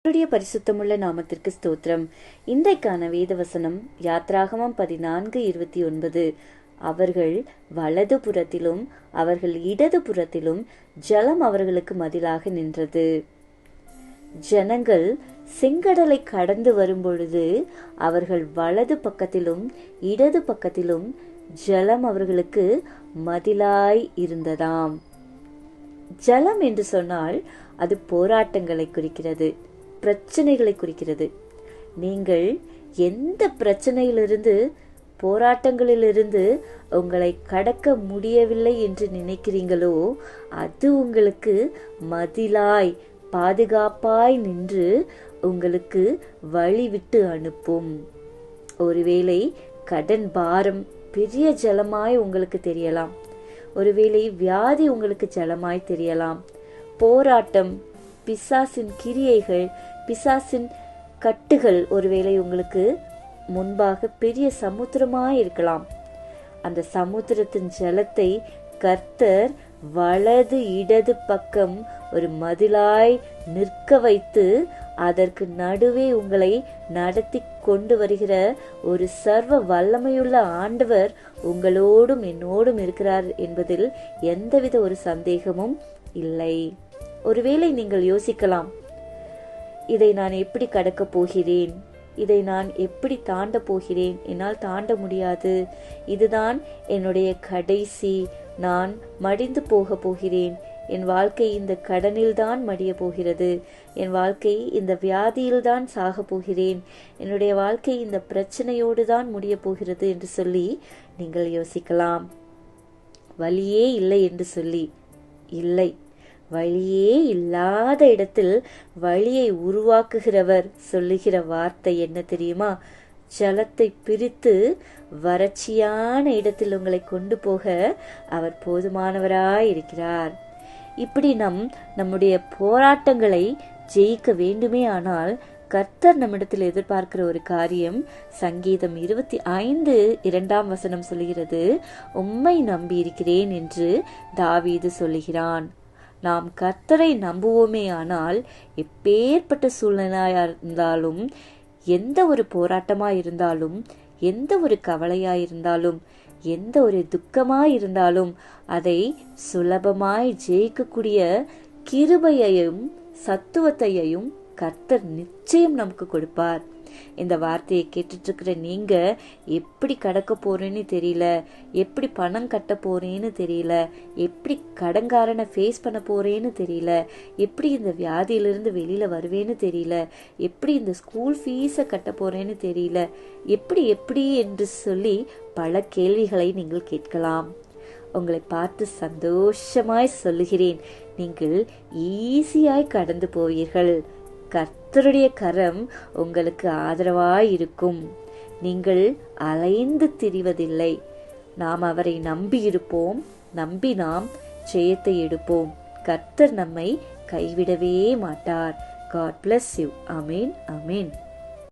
கர்த்தருடைய பரிசுத்தமுள்ள நாமத்திற்கு ஸ்தோத்திரம். இன்றைக்கான வேதவசனம் யாத்ராகமம் 14:29. அவர்கள் வலது புறத்திலும் அவர்கள் இடது புறத்திலும் ஜலம் அவர்களுக்கு மதிலாக நின்றது. ஜனங்கள் செங்கடலை கடந்து வரும்பொழுது அவர்கள் வலது பக்கத்திலும் இடது பக்கத்திலும் ஜலம் அவர்களுக்கு மதிலாய் இருந்ததாம். ஜலம் என்று சொன்னால் அது போராட்டங்களை குறிக்கிறது, பிரச்சனைகளை குறிக்கிறது. நீங்கள் எந்த பிரச்சனையிலிருந்து, போராட்டங்களிலிருந்து உங்களை கடக்க முடியவில்லை என்று நினைக்கிறீங்களோ அது உங்களுக்கு மதிலாய் பாதுகாப்பாய் நின்று உங்களுக்கு வழி விட்டு அனுப்பும். ஒருவேளை கடன் பாரம் பெரிய ஜலமாய் உங்களுக்கு தெரியலாம், ஒருவேளை வியாதி உங்களுக்கு ஜலமாய் தெரியலாம், போராட்டம், பிசாசின் கிரியைகள், பிசாசின் கட்டுகள் ஒருவேளை உங்களுக்கு முன்பாக பெரிய சமுத்திரமாய் இருக்கலாம். அந்த சமுத்திரத்தின் ஜலத்தை கர்த்தர் வலது இடது பக்கம் ஒரு மதிலாய் நிற்க வைத்து அதற்கு நடுவே உங்களை நடத்தி கொண்டு வருகிற ஒரு சர்வ வல்லமையுள்ள ஆண்டவர் உங்களோடும் என்னோடும் இருக்கிறார் என்பதில் எந்தவித ஒரு சந்தேகமும் இல்லை. ஒருவேளை நீங்கள் யோசிக்கலாம், இதை நான் எப்படி கடக்க போகிறேன், இதை நான் எப்படி தாண்ட போகிறேன், என்னால் தாண்ட முடியாது, இதுதான் என்னுடைய கடைசி, நான் மடிந்து போக போகிறேன், என் வாழ்க்கை இந்த கடனில்தான் மடிய போகிறது, என் வாழ்க்கை இந்த வியாதியில்தான் சாக போகிறேன், என்னுடைய வாழ்க்கை இந்த பிரச்சனையோடு தான் முடிய போகிறது என்று சொல்லி நீங்கள் யோசிக்கலாம். வழியே இல்லை என்று சொல்லி, இல்லை, வழியே இல்லாத இடத்தில் வழியை உருவாக்குகிறவர் சொல்லுகிற வார்த்தை என்ன தெரியுமா? ஜலத்தை பிரித்து வறட்சியான இடத்தில் உங்களை கொண்டு போக அவர் போதுமானவராய் இருக்கிறார். இப்படி நம்முடைய போராட்டங்களை ஜெயிக்க வேண்டுமே ஆனால் கர்த்தர் நம்மிடத்தில் எதிர்பார்க்கிற ஒரு காரியம் சங்கீதம் 25:2 சொல்லுகிறது, உம்மை நம்பி இருக்கிறேன் என்று தாவீது சொல்லுகிறான். நாம் கர்த்தரை நம்புவோமே ஆனால் எப்பேற்பட்ட சூழ்நிலையா இருந்தாலும், எந்த ஒரு போராட்டமா இருந்தாலும், எந்த ஒரு கவலையா இருந்தாலும், எந்த ஒரு துக்கமாய் இருந்தாலும் அதை சுலபமாய் ஜெயிக்கக்கூடிய கிருபையையும் சத்துவத்தையும் கர்த்தர் நிச்சயம் நமக்கு கொடுப்பார். இந்த வார்த்தையை கேட்டுட்டு இருக்கிற நீங்க எப்படி கடக்க போறேன்னு தெரியல, எப்படி பணம் கட்ட போறேன்னு தெரியல, எப்படி கடன்காரனை ஃபேஸ் பண்ண போறேன்னு தெரியல, எப்படி இந்த வியாதியிலிருந்து வெளியில வருவேன்னு தெரியல, எப்படி இந்த ஸ்கூல் ஃபீஸை கட்ட போறேன்னு தெரியல, எப்படி என்று சொல்லி பல கேள்விகளை நீங்கள் கேட்கலாம். உங்களை பார்த்து சந்தோஷமாய் சொல்லுகிறேன், நீங்கள் ஈஸியாய் கடந்து போவீர்கள். கர்த்தருடைய கரம் உங்களுக்கு ஆதரவாய் இருக்கும். நீங்கள் அலைந்து திரிவதில்லை. நாம் அவரை நம்பி இருப்போம், நம்பி நாம் ஜெயத்தை எடுப்போம். கர்த்தர் நம்மை கைவிடவே மாட்டார். God bless you. Amen. Amen.